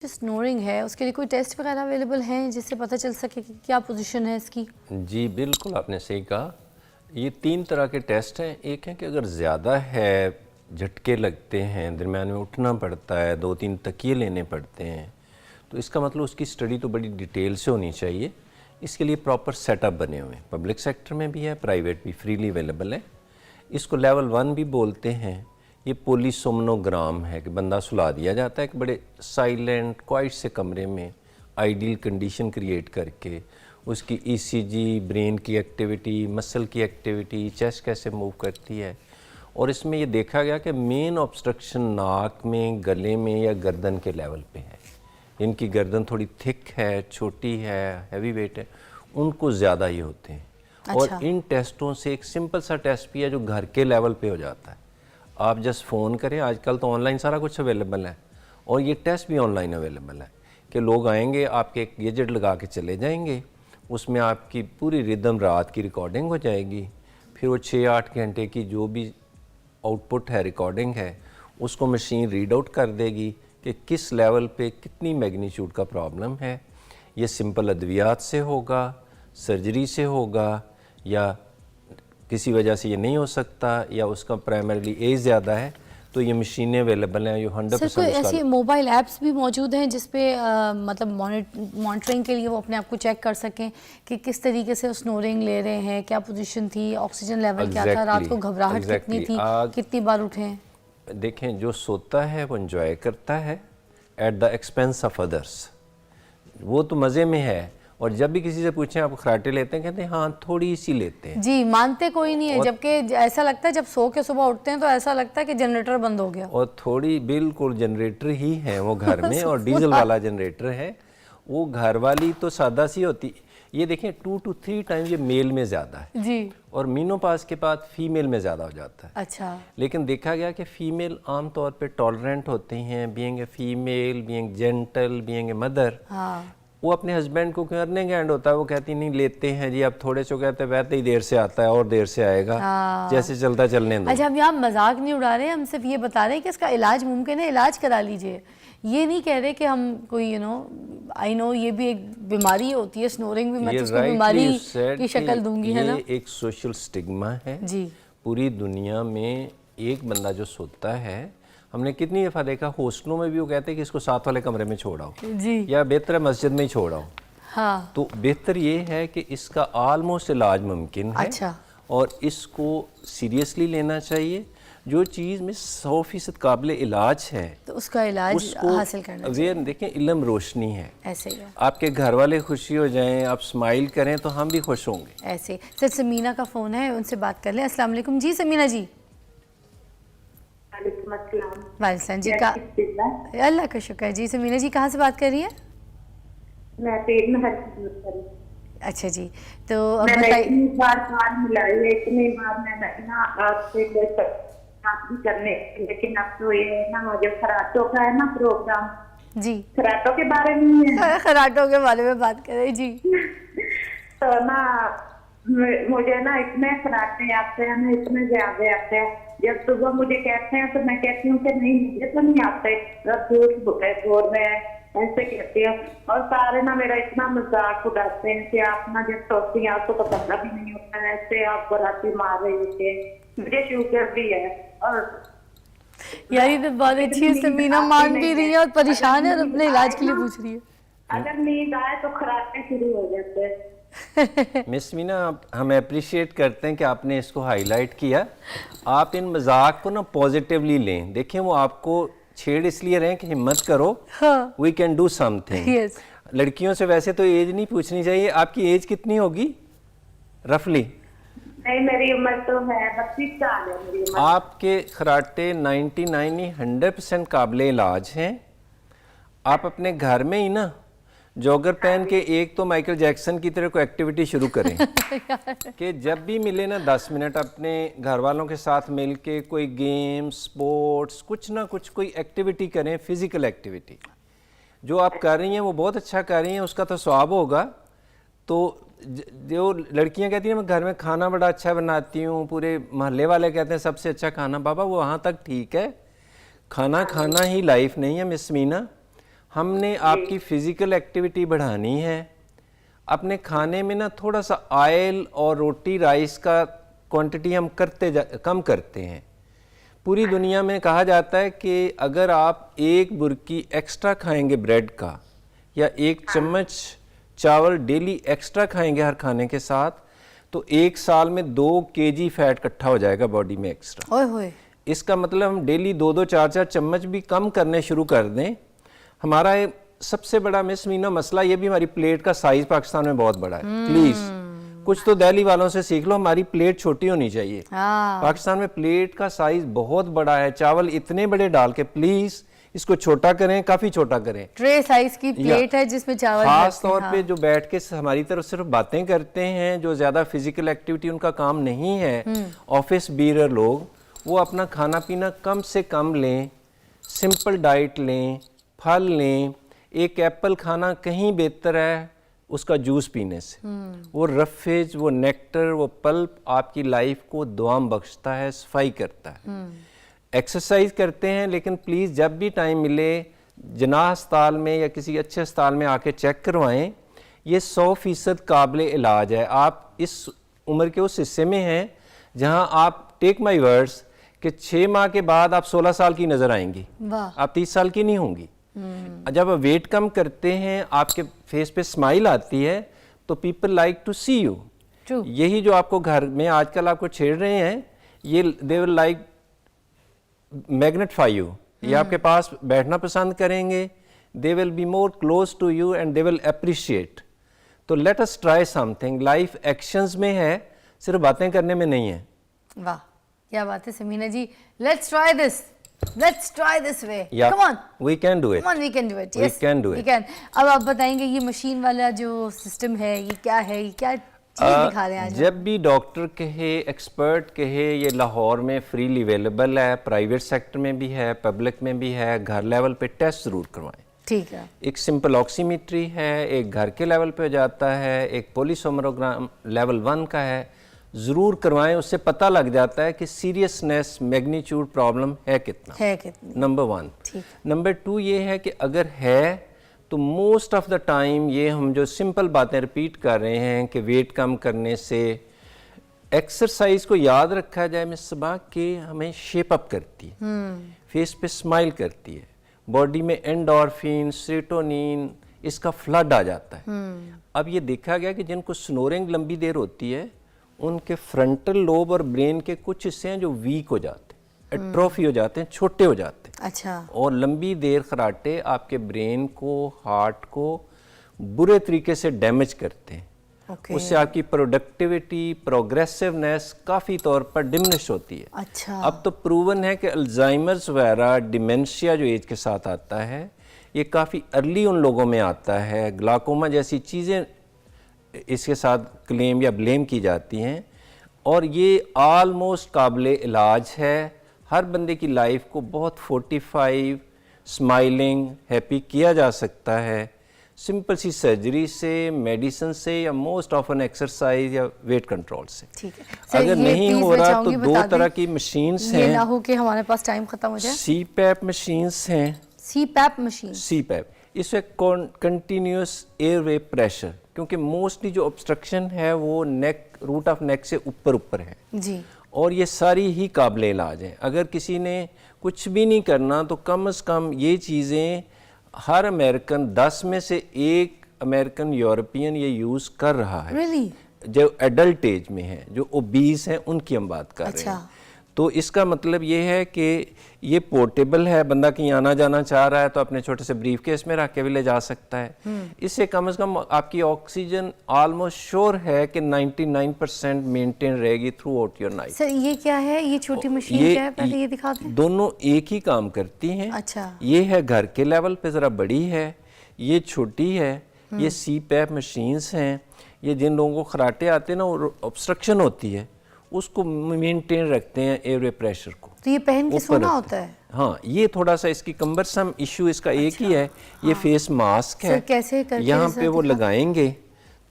जो स्नोरिंग है उसके लिए कोई टेस्ट वगैरह अवेलेबल हैं जिससे पता चल सके कि क्या पोजीशन है इसकी? जी बिल्कुल, आपने सही कहा। ये 3 तरह के टेस्ट हैं। एक है कि अगर ज़्यादा है, झटके लगते हैं, दरम्यान में उठना पड़ता है, 2-3 तकिए लेने पड़ते हैं, तो इसका मतलब उसकी स्टडी तो बड़ी डिटेल से होनी चाहिए। इसके लिए प्रॉपर सेटअप बने हुए हैं, पब्लिक सेक्टर में भी है, प्राइवेट भी फ्रीली अवेलेबल है। इसको लेवल 1 भी बोलते हैं। ये पोलीसोमनोग्राम है कि बंदा सुला दिया जाता है कि बड़े साइलेंट क्वाइट से कमरे में आइडियल कंडीशन क्रिएट करके उसकी ईसीजी, ब्रेन की एक्टिविटी, मसल की एक्टिविटी, चेस्ट कैसे मूव करती है। और इसमें ये देखा गया कि मेन ऑब्स्ट्रक्शन नाक में, गले में या गर्दन के लेवल पे है। इनकी गर्दन थोड़ी थिक है, छोटी है, हैवी वेट है, उनको ज़्यादा ही होते हैं। अच्छा। और इन टेस्टों से एक सिंपल सा टेस्ट भी है जो घर के लेवल पे हो जाता है। आप जस्ट फ़ोन करें, आजकल तो ऑनलाइन सारा कुछ अवेलेबल है, और ये टेस्ट भी ऑनलाइन अवेलेबल है कि लोग आएंगे, आपके एक गैजेट लगा के चले जाएंगे, उसमें आपकी पूरी रिदम रात की रिकॉर्डिंग हो जाएगी। फिर वो 6-8 घंटे की जो भी आउटपुट है, रिकॉर्डिंग है, उसको मशीन रीड आउट कर देगी कि किस लेवल पे कितनी मैग्नीट्यूड का प्रॉब्लम है। ये सिंपल अद्वियात से होगा, सर्जरी से होगा, या किसी वजह से ये नहीं हो सकता, या उसका प्राइमरीली एज ज़्यादा है, तो ये मशीनें अवेलेबल हैं जो 100% सर, कोई ऐसी मोबाइल ऐप्स भी मौजूद हैं जिसपे मतलब मॉनिटरिंग के लिए वो अपने आप को चेक कर सकें कि किस तरीके से स्नोरिंग ले रहे हैं, क्या पोजीशन थी, ऑक्सीजन लेवल क्या था, रात को घबराहट कितनी थी, कितनी बार उठे हैं? देखें, जो सोता है वो एंजॉय करता है at the expense of others, वो तो मज़े में है। और जब भी किसी से पूछें आप खराटे लेते हैं, कहते हैं हाँ थोड़ी सी लेते हैं। जी, मानते कोई नहीं है, जबकि ऐसा लगता है जब सो के सुबह उठते हैं तो ऐसा लगता है कि जनरेटर बंद हो गया। और थोड़ी बिल्कुल जनरेटर ही है वो घर में, और डीजल वाला जनरेटर है वो। घर वाली तो सादा सी होती। ये देखें 2 to 3 टाइम ये मेल में ज़्यादा है जी, और मीनोपास के बाद फीमेल में ज़्यादा हो जाता है। अच्छा। लेकिन देखा गया कि फ़ीमेल आम तौर पे टॉलरेंट होती हैं, being a female, being gentle, being a mother. हाँ, वो अपने हस्बैंड को करने का एंड होता है, वो कहती नहीं लेते हैं जी, अब थोड़े से कहते हैं वैसे ही देर से आता है और देर से आएगा। हाँ। जैसे चलता चलने दो। अच्छा, हम यहाँ मजाक नहीं उड़ा रहे, हम सिर्फ ये बता रहे हैं कि इसका इलाज मुमकिन है, इलाज करा लीजिए। ये नहीं कह रहे कि हम कोई आई नो ये भी एक बीमारी होती है, स्नोरिंग भी, मैं तो उसको बीमारी की शक्ल दूंगी, है ना। ये एक सोशल स्टिग्मा है जी। पूरी दुनिया में। एक बंदा जो सोता है, हमने कितनी दफ़ा देखा हॉस्टलों में भी वो कहते हैं कि इसको साथ वाले कमरे में छोड़ाओ जी, या बेहतर है मस्जिद में ही छोड़ाओ। हाँ। तो बेहतर ये है कि इसका ऑलमोस्ट इलाज मुमकिन है। अच्छा। और इसको सीरियसली लेना चाहिए। जो चीज़ में 100% काबिल इलाज है तो उसका इलाज हासिल करना चाहिए। देखें, इल्म रोशनी है, ऐसे ही है। आपके घर वाले खुशी हो जाएं, आप स्माइल करें तो हम भी खुश होंगे। ऐसे। सर, समीना का फ़ोन है, उनसे बात कर लें। अस्सलाम वालेकुम जी, समीना जी। वालेकुम जी। का अल्लाह का शुक्र है जी। समीना जी कहाँ से बात कर रही हैं? मैं पेट में हर चीज करी। अच्छा जी, तो अब मैंने बताइए। इतनी बार कान मिलाई है, इतनी बार मैंने ना आपसे बात भी करने, लेकिन अब तो ये है ना, जो खराटों का है ना प्रोग्राम, जी, खराटों के बारे में है। खराटों के बारे में बात करें जी। तो ना मुझे ना इतने खराटे आते हैं ना, इतने ज्यादा आते हैं। जब सुबह मुझे कहते हैं तो मैं कहती हूँ कि नहीं मुझे तो नहीं आते, झूठ बोल रहे हैं, ऐसे कहती हूँ। और सारे ना मेरा इतना मजाक उड़ाते हैं कि आप ना जब सोती हैं आपको तो पता भी नहीं होता है, ऐसे आप बराती मार रही होती है। मुझे शुगर भी है। और यार ये तो बहुत अच्छी है, समीना मान भी रही है और परेशान है और अपने इलाज के लिए पूछ रही है। अगर नींद आए तो खराटे शुरू हो जाते हैं। मिस मीना, हम अप्रिशिएट करते हैं कि आपने इसको हाईलाइट किया। आप इन मजाक को ना पॉजिटिवली लें। देखें, वो आपको छेड़ इसलिए रहे कि हिम्मत करो, वी कैन डू समथिंग। लड़कियों से वैसे तो एज नहीं पूछनी चाहिए। आपकी एज कितनी होगी रफली? नहीं, मेरी उम्र तो है 32 साल है मेरी उम्र। आपके खराटे 99 नहीं 100% काबिल इलाज हैं। आप अपने घर में ही ना जॉगर पहन के एक तो माइकल जैक्सन की तरह कोई एक्टिविटी शुरू करें कि जब भी मिले ना 10 मिनट अपने घर वालों के साथ मिल के कोई गेम, स्पोर्ट्स, कुछ ना कुछ कोई एक्टिविटी करें, फिजिकल एक्टिविटी। जो आप कर रही हैं वो बहुत अच्छा कर रही हैं, उसका तो स्वाब होगा। तो जो लड़कियां कहती हैं मैं घर में खाना बड़ा अच्छा बनाती हूँ, पूरे मोहल्ले वाले कहते हैं सबसे अच्छा खाना, बाबा वो वहाँ तक ठीक है, खाना खाना ही लाइफ नहीं है मिस मीना। हमने आपकी फिजिकल एक्टिविटी बढ़ानी है। अपने खाने में ना थोड़ा सा ऑयल और रोटी राइस का क्वांटिटी हम कम करते हैं। पूरी दुनिया में कहा जाता है कि अगर आप एक बुर्की एक्स्ट्रा खाएंगे ब्रेड का या एक चम्मच चावल डेली एक्स्ट्रा खाएंगे हर खाने के साथ, तो 1 साल में 2 kg फैट इकट्ठा हो जाएगा बॉडी में एक्स्ट्रा। ओए होए। इसका मतलब हम डेली 2-2 4-4 चम्मच भी कम करने शुरू कर दें। हमारा सबसे बड़ा मिसमीना मसला ये भी, हमारी प्लेट का साइज पाकिस्तान में बहुत बड़ा है। प्लीज कुछ तो दिल्ली वालों से सीख लो, हमारी प्लेट छोटी होनी चाहिए। पाकिस्तान में प्लेट का साइज बहुत बड़ा है, चावल इतने बड़े डाल के प्लीज इसको छोटा करें, काफी छोटा करें। ट्रे साइज की प्लेट है जिसमें चावल खास तौर पे जो बैठ के हमारी तरफ सिर्फ बातें करते हैं, जो ज्यादा फिजिकल एक्टिविटी उनका काम नहीं है, ऑफिस बीरर लोग, वो अपना खाना पीना कम से कम लें, सिंपल डाइट लें, फल लें। एक एप्पल खाना कहीं बेहतर है उसका जूस पीने से। वो रफेज, वो नेक्टर, वो पल्प आपकी लाइफ को दुआम बख्शता है, सफाई करता है। एक्सरसाइज करते हैं, लेकिन प्लीज़ जब भी टाइम मिले जनाह अस्पताल में या किसी अच्छे अस्पताल में आके चेक करवाएं। ये 100% काबिल इलाज है। आप इस उम्र के उस हिस्से में हैं जहां आप, टेक माई वर्ड्स, कि 6 माह के बाद आप 16 साल की नजर आएंगी, आप 30 साल की नहीं होंगी। जब आप वेट कम करते हैं, आपके फेस पे स्माइल आती है, तो people like to see you. यही जो आपको घर में आजकल आपको छेड़ रहे हैं, ये they will like magnetify you, ये आपके पास बैठना पसंद करेंगे। They will be more close to you and they will appreciate. तो let us try something. Life actions में है, सिर्फ बातें करने में नहीं है। वाह, क्या बात है Samina ji. Let's try this, let's try this way. Yeah, come on, we can do it. Come on, we can do it. We Yes, can do we it. can. अब आप बताएंगे ये मशीन वाला जो सिस्टम है, ये क्या है, ये क्या चीज दिखा रहे हैं आज? जब भी डॉक्टर कहे, एक्सपर्ट कहे, ये लाहौर में फ्रीली अवेलेबल है, प्राइवेट सेक्टर में भी है, पब्लिक में भी है। घर लेवल पे टेस्ट ज़रूर करवाएं। ठीक है। एक सिंपल ऑक्सीमीट्री है, एक घर के लेवल पे हो जाता है, एक पोलिसोमरोग्राम लेवल 1 का है, ज़रूर करवाएं। उससे पता लग जाता है कि सीरियसनेस, मैग्नीट्यूड प्रॉब्लम है कितना। नंबर 1। नंबर 2 ये है कि अगर है तो मोस्ट ऑफ द टाइम ये हम जो सिंपल बातें रिपीट कर रहे हैं कि वेट कम करने से, एक्सरसाइज को याद रखा जाए मिसबा के हमें शेप अप करती है, फेस पे स्माइल करती है, बॉडी में एंडोर्फिन, सेरोटोनिन, इसका फ्लड आ जाता है। अब ये देखा गया कि जिनको स्नोरिंग लंबी देर होती है, उनके फ्रंटल लोब और ब्रेन के कुछ हिस्से हैं जो वीक हो जाते हैं, एट्रोफी हो जाते हैं, छोटे हो जाते हैं। अच्छा। और लंबी देर खराटे आपके ब्रेन को, हार्ट को बुरे तरीके से डैमेज करते हैं। उससे आपकी प्रोडक्टिविटी, प्रोग्रेसिवनेस काफ़ी तौर पर डिमिनिश होती है। अच्छा। अब तो प्रूवन है कि अल्जाइमर्स वगैरह, डिमेंशिया जो एज के साथ आता है, ये काफ़ी अर्ली उन लोगों में आता है। ग्लाकोमा जैसी चीज़ें इसके साथ क्लेम या ब्लेम की जाती हैं, और ये आलमोस्ट काबिले इलाज है। हर बंदे की लाइफ को बहुत 45 स्माइलिंग, हैप्पी किया जा सकता है, सिंपल सी सर्जरी से, मेडिसिन से, या मोस्ट ऑफन एक्सरसाइज या वेट कंट्रोल से। ठीक है। अगर नहीं हो रहा तो 2 तरह की मशीन्स हैं। ये ना हो कि हमारे पास टाइम खत्म हो जाए। CPAP मशीन्स हैं। CPAP machine. CPAP इसमें कंटिन्यूस एयरवे प्रेशर, क्योंकि मोस्टली जो ऑब्स्ट्रक्शन है वो नेक, रूट ऑफ नेक से ऊपर है जी, और ये सारी ही काबिले इलाज हैं। अगर किसी ने कुछ भी नहीं करना तो कम से कम ये चीज़ें हर अमेरिकन 10 में से 1 अमेरिकन यूरोपियन ये यूज़ कर रहा है। really? जो एडल्ट एज में है, जो ओबीस हैं, उनकी हम बात कर रहे हैं। तो इसका मतलब ये है कि ये पोर्टेबल है, बंदा कहीं आना जाना चाह रहा है तो अपने छोटे से ब्रीफ केस में रख के भी ले जा सकता है। इससे कम से कम आपकी ऑक्सीजन ऑलमोस्ट श्योर है कि 99% मेंटेन रहेगी through out your night. Sir ये क्या है, ये छोटी मशीन क्या है, पहले ये दिखा दें। दोनों एक ही काम करती हैं। अच्छा। ये है घर के लेवल पे ज़रा बड़ी है, ये छोटी है। ये CPAP मशीन्स हैं। ये जिन लोगों को खराटे आते हैं ना, ऑब्स्ट्रक्शन होती है, उसको मेंटेन रखते हैं एयरवे प्रेशर को। तो ये पहन के सोना होता है? हाँ, ये थोड़ा सा इसकी कम्बरसम इशू इसका एक ही है। ये फेस मास्क है। कैसे करके यहाँ पे वो लगाएंगे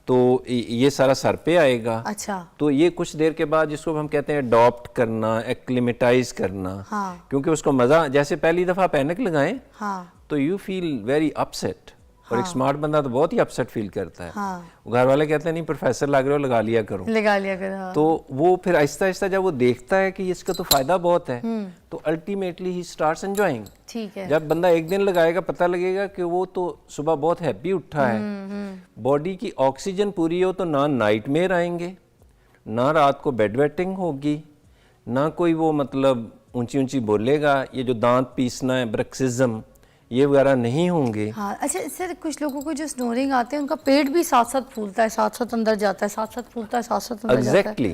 तो ये सारा सर पे आएगा। अच्छा। तो ये कुछ देर के बाद जिसको हम कहते हैं अडॉप्ट करना, एक्लिमेटाइज करना। क्योंकि उसको मजा, जैसे पहली दफा आप ऐनक लगाएं, तो यू फील वेरी अपसेट। और एक स्मार्ट बंदा तो बहुत ही अपसेट फील करता है। हाँ। घर वाले कहते हैं नहीं प्रोफेसर लग रहे हो, लगा लिया करो। लगा लिया कर, हाँ। तो वो फिर आहिस्ता आहिस्ता जब वो देखता है कि इसका तो फायदा बहुत है, तो अल्टीमेटली ही स्टार्ट्स एंजॉयिंग। ठीक है। जब बंदा एक दिन लगाएगा पता लगेगा कि वो तो सुबह बहुत हैप्पी उठा है, बॉडी की ऑक्सीजन पूरी हो, तो ना नाइटमेयर आएंगे, ना रात को बेड वेटिंग होगी, ना कोई वो मतलब ऊंची ऊंची बोलेगा, ये जो दांत पीसना है ब्रक्सिज्म ये वगैरह नहीं होंगे। हाँ अच्छा सर, कुछ लोगों को जो स्नोरिंग आते हैं उनका पेट भी साथ साथ फूलता है, साथ साथ अंदर जाता है, साथ साथ फूलता है, साथ साथ अंदर जाता है। एग्जैक्टली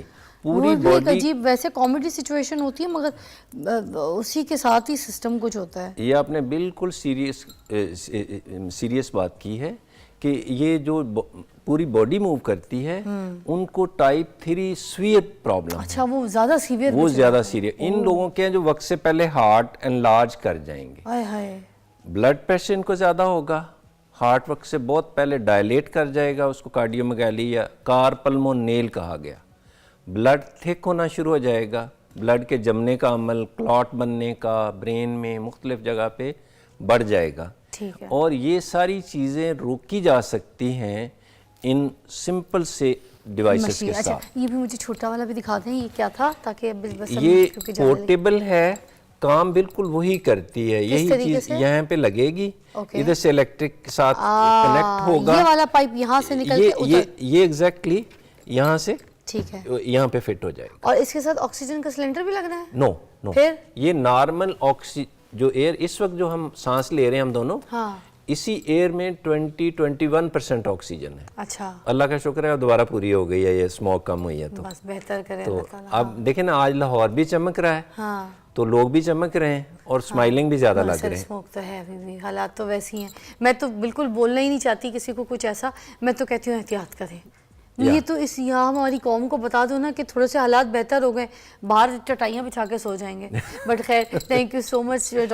पूरी वो भी एक बॉडी। अजीब वैसे कॉमेडी सिचुएशन होती है, मगर उसी के साथ ही सिस्टम कुछ होता है। ये आपने बिल्कुल सीरियस बात की है कि ये जो पूरी बॉडी मूव करती है उनको टाइप 3 स्वीयर प्रॉब्लम। अच्छा वो ज्यादा सीवियर, वो ज्यादा सीरियस इन लोगों के हैं जो वक्त से पहले हार्ट एनलार्ज कर जाएंगे। हाय हाय। ब्लड प्रेशर इनको ज़्यादा होगा, हार्ट वक्त से बहुत पहले डायलेट कर जाएगा, उसको कार्डियोमेगाली या कारपल्मोनेल कहा गया। ब्लड थिक होना शुरू हो जाएगा, ब्लड के जमने का अमल, क्लॉट बनने का ब्रेन में मुख्तलिफ जगह पे बढ़ जाएगा। ठीक है। और ये सारी चीज़ें रोकी जा सकती हैं इन सिंपल से डिवाइसेस के अच्छा साथ। ये भी मुझे छोटा वाला भी दिखा दें, ये क्या था, ताकि अब बस ये क्योंकि ज़्यादा पोर्टेबल है, काम बिल्कुल वही करती है। यही तरीके चीज से? यहाँ पे लगेगी, ओके। इधर से इलेक्ट्रिक के साथ कनेक्ट होगा। ये वाला पाइप यहाँ से निकल के उतर। ये एग्जैक्टली यहाँ से ठीक है। यहाँ पे फिट हो जाएगा। और इसके साथ ऑक्सीजन का सिलेंडर भी लगना है? नो नो, फिर? ये नॉर्मल जो एयर इस वक्त जो हम सांस ले रहे हैं हम दोनों, हाँ। इसी एयर में 20-21% ऑक्सीजन है। अच्छा अल्लाह का शुक्र है अब दोबारा पूरी हो गई है, ये स्मोक कम हुई है। तो बस बेहतर करे तो अल्लाह ताला। अब देखें ना, आज लाहौर भी चमक रहा है, हाँ तो लोग भी चमक रहे हैं और स्माइलिंग भी ज़्यादा लग सर रहे हैं। स्मोक तो है अभी भी, हालात तो वैसी हैं। मैं तो बिल्कुल बोलना ही नहीं चाहती किसी को कुछ ऐसा, मैं तो कहती हूँ एहतियात करें। ये तो इस यहाँ हमारी कौम को बता दो ना कि थोड़े से हालात बेहतर हो गए, बाहर चटाइयाँ बिछा के सो जाएंगे। बट खैर, thank you so much doctor